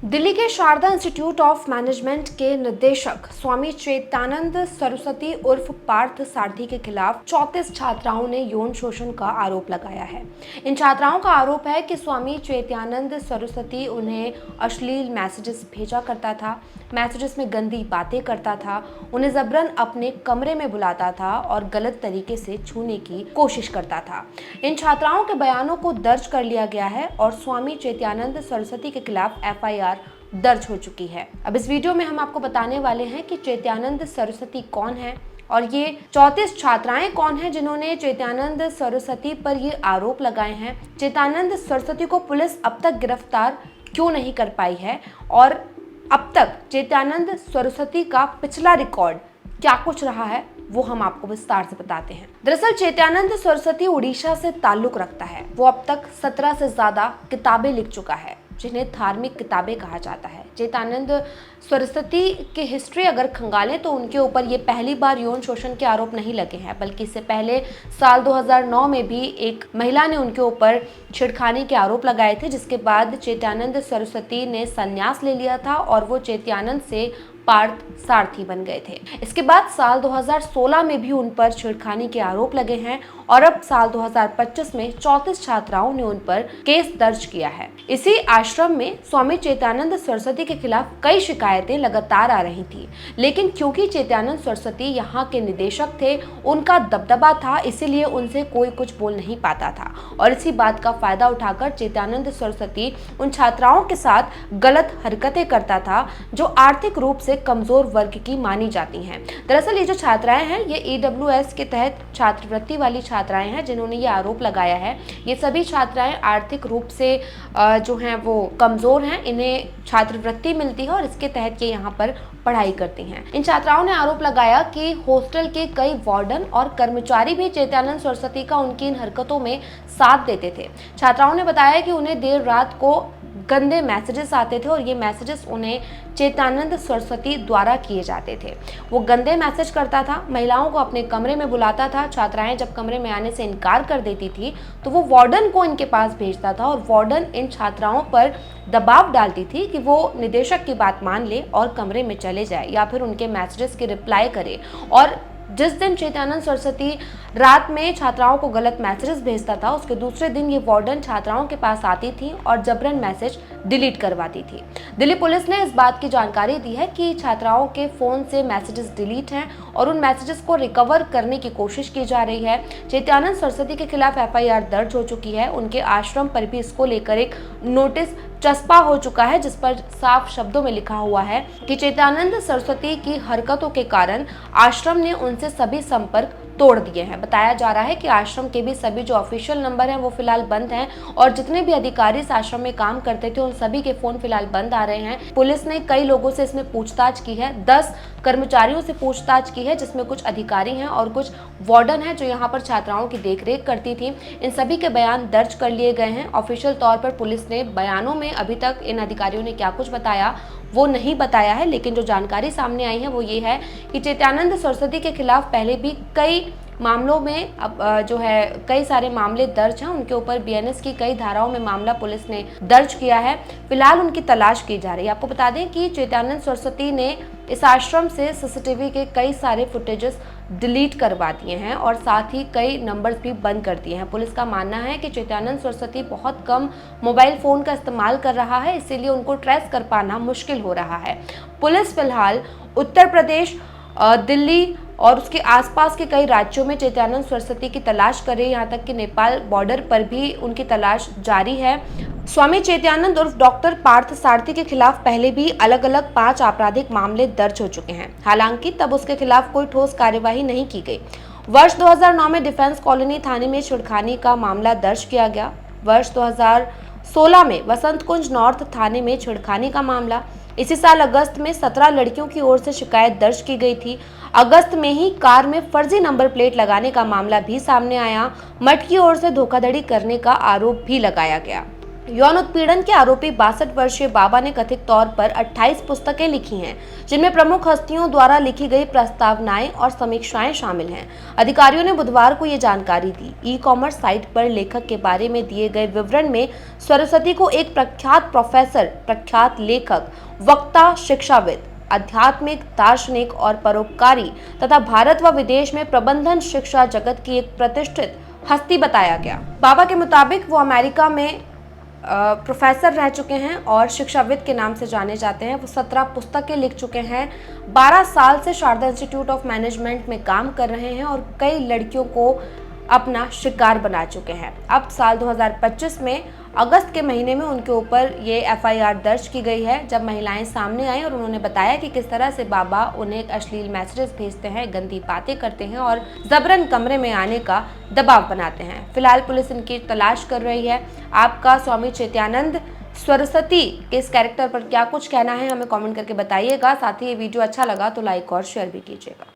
दिल्ली के Sharda institute of management के निदेशक स्वामी चैत्यानंद सरस्वती उर्फ पार्थ सारथी के खिलाफ 34 छात्राओं ने यौन शोषण का आरोप लगाया है। इन छात्राओं का आरोप है कि स्वामी चैत्यानंद सरस्वती उन्हें अश्लील मैसेजेस भेजा करता था, मैसेजेस में गंदी बातें करता था, उन्हें जबरन अपने कमरे में बुलाता था और गलत तरीके से छूने की कोशिश करता था। इन छात्राओं के बयानों को दर्ज कर लिया गया है और स्वामी चैत्यानंद सरस्वती के खिलाफ एफआईआर दर्ज हो चुकी है। अब इस वीडियो में हम आपको बताने वाले हैं कि चैत्यानंद सरस्वती कौन है और ये 34 छात्राएं कौन हैं जिन्होंने चैत्यानंद सरस्वती पर ये आरोप लगाए हैं। चैत्यानंद सरस्वती को पुलिस अब तक गिरफ्तार क्यों नहीं कर पाई है और अब तक चैत्यानंद सरस्वती का पिछला रिकॉर्ड क्या कुछ रहा है वो हम आपको विस्तार से बताते हैं। दरअसल चैत्यानंद सरस्वती उड़ीसा से ताल्लुक रखता है। वो अब तक 17 से ज्यादा किताबें लिख चुका है जिन्हें धार्मिक किताबें कहा जाता है। चैत्यानंद सरस्वती की हिस्ट्री अगर खंगालें तो उनके ऊपर ये पहली बार यौन शोषण के आरोप नहीं लगे हैं, बल्कि इससे पहले साल 2009 में भी एक महिला ने उनके ऊपर छेड़खानी के आरोप लगाए थे, जिसके बाद चैत्यानंद सरस्वती ने संन्यास ले लिया था और वो चैत्यानंद से पार्थ सारथी बन गए थे। इसके बाद साल 2016 में भी उन पर छेड़खानी के आरोप लगे हैं और अब साल 2025 में 34 छात्राओं ने उन पर केस दर्ज किया है। इसी आश्रम में स्वामी चैत्यानंद सरस्वती के खिलाफ कई शिकायतें लगातार आ रही थी, लेकिन क्योंकि चैत्यानंद सरस्वती यहाँ के निदेशक थे, उनका दबदबा था, इसीलिए उनसे कोई कुछ बोल नहीं पाता था और इसी बात का फायदा उठाकर चैत्यानंद सरस्वती उन छात्राओं के साथ गलत हरकतें करता था जो आर्थिक रूप से कमजोर वर्ग की मानी जाती हैं। दरअसल ये जो छात्राएं हैं ये ईडब्ल्यूएस के तहत छात्रवृत्ति वाली छात्राएं हैं जिन्होंने ये आरोप लगाया है। ये सभी छात्राएं आर्थिक रूप से जो हैं वो कमजोर हैं, इन्हें छात्रवृत्ति मिलती है और इसके तहत ये यहाँ पर पढ़ाई करती हैं। इन छात्राओं ने आरोप लगाया कि हॉस्टल के कई वार्डन और कर्मचारी भी चैत्यानंद सरस्वती का उनकी इन हरकतों में साथ देते थे। छात्राओं ने बताया कि उन्हें देर रात को गंदे मैसेजेस आते थे और ये मैसेजेस उन्हें चैत्यानंद सरस्वती द्वारा किए जाते थे। वो गंदे मैसेज करता था, महिलाओं को अपने कमरे में बुलाता था। छात्राएं जब कमरे में आने से इनकार कर देती थी तो वो वार्डन को इनके पास भेजता था और वार्डन इन छात्राओं पर दबाव डालती थी कि वो निदेशक की बात मान ले और कमरे में चले जाए या फिर उनके मैसेजेस की रिप्लाई करे। और जिस दिन चैत्यानंद सरस्वती रात में छात्राओं को गलत मैसेजेस भेजता था, उसके दूसरे दिन ये वार्डन छात्राओं के पास आती थी और जबरन मैसेज डिलीट करवाती थी। दिल्ली पुलिस ने इस बात की जानकारी दी है कि छात्राओं के फोन से मैसेजेस डिलीट हैं और उन मैसेजेस को रिकवर करने की कोशिश की जा रही है। चैत्यानंद सरस्वती के खिलाफ एफआईआर दर्ज हो चुकी है। उनके आश्रम पर भी इसको लेकर एक नोटिस चस्पा हो चुका है जिस पर साफ शब्दों में लिखा हुआ है कि चैत्यानंद सरस्वती की हरकतों के कारण आश्रम ने उनसे सभी संपर्क तोड़ दिए हैं। बताया जा रहा है कि आश्रम के भी सभी जो ऑफिशियल नंबर हैं वो फिलहाल बंद हैं और जितने भी अधिकारी इस आश्रम में काम करते थे उन सभी के फोन फिलहाल बंद आ रहे हैं। पुलिस ने कई लोगों से इसमें पूछताछ की है, 10 कर्मचारियों से पूछताछ की है जिसमें कुछ अधिकारी हैं और कुछ वार्डन हैं जो यहाँ पर छात्राओं की देखरेख करती थी। इन सभी के बयान दर्ज कर लिए गए हैं। ऑफिशियल तौर पर पुलिस ने बयानों में अभी तक इन अधिकारियों ने क्या कुछ बताया वो नहीं बताया है, लेकिन जो जानकारी सामने आई है वो ये है कि चैत्यानंद सरस्वती के खिलाफ पहले भी कई मामलों में अब जो है कई सारे मामले दर्ज हैं। उनके ऊपर बीएनएस की कई धाराओं में मामला पुलिस ने दर्ज किया है। फिलहाल उनकी तलाश की जा रही है। आपको बता दें कि चैत्यानंद सरस्वती ने इस आश्रम से सीसीटीवी के कई सारे फुटेजेस डिलीट करवा दिए हैं और साथ ही कई नंबर्स भी बंद कर दिए हैं। पुलिस का मानना है कि चैत्यानंद सरस्वती बहुत कम मोबाइल फ़ोन का इस्तेमाल कर रहा है, इसीलिए उनको ट्रेस कर पाना मुश्किल हो रहा है। पुलिस फिलहाल उत्तर प्रदेश, दिल्ली और उसके आसपास के कई राज्यों में चैत्यानंद सरस्वती की तलाश कर रही है। यहाँ तक कि नेपाल बॉर्डर पर भी उनकी तलाश जारी है। स्वामी चैत्यानंद उर्फ डॉक्टर पार्थ सारथी के खिलाफ पहले भी अलग अलग 5 आपराधिक मामले दर्ज हो चुके हैं। हालांकि तब उसके खिलाफ कोई ठोस कार्यवाही नहीं की गई। वर्ष 2009 में डिफेंस कॉलोनी थाने में छेड़खानी का मामला दर्ज किया गया। वर्ष 2016 में वसंत कुंज नॉर्थ थाने में छेड़खानी का मामला। इसी साल अगस्त में 17 लड़कियों की ओर से शिकायत दर्ज की गई थी। अगस्त में ही कार में फर्जी नंबर प्लेट लगाने का मामला भी सामने आया। मठ की ओर से धोखाधड़ी करने का आरोप भी लगाया गया। यौन उत्पीड़न के आरोपी 62 वर्षीय बाबा ने कथित तौर पर 28 पुस्तकें लिखी हैं, जिनमें प्रमुख हस्तियों द्वारा लिखी गई प्रस्तावनाएं और समीक्षाएं शामिल हैं। अधिकारियों ने बुधवार को ये जानकारी दी। ई-कॉमर्स साइट पर लेखक के बारे में दिए गए विवरण में सरस्वती को एक प्रख्यात प्रोफेसर, प्रख्यात लेखक, वक्ता, शिक्षाविद, आध्यात्मिक दार्शनिक और परोपकारी तथा भारत व विदेश में प्रबंधन शिक्षा जगत की एक प्रतिष्ठित हस्ती बताया गया। बाबा के मुताबिक वो अमेरिका में प्रोफेसर रह चुके हैं और शिक्षाविद के नाम से जाने जाते हैं। वो 17 पुस्तकें लिख चुके हैं, 12 साल से शारदा इंस्टीट्यूट ऑफ मैनेजमेंट में काम कर रहे हैं और कई लड़कियों को अपना शिकार बना चुके हैं। अब साल 2025 में अगस्त के महीने में उनके ऊपर ये FIR दर्ज की गई है, जब महिलाएं सामने आई और उन्होंने बताया कि किस तरह से बाबा उन्हें अश्लील मैसेजेस भेजते हैं, गंदी बातें करते हैं और जबरन कमरे में आने का दबाव बनाते हैं। फिलहाल पुलिस इनकी तलाश कर रही है। आपका स्वामी चैत्यानंद सरस्वती के इस कैरेक्टर पर क्या कुछ कहना है, हमें कमेंट करके बताइएगा। साथ ही ये वीडियो अच्छा लगा तो लाइक और शेयर भी कीजिएगा।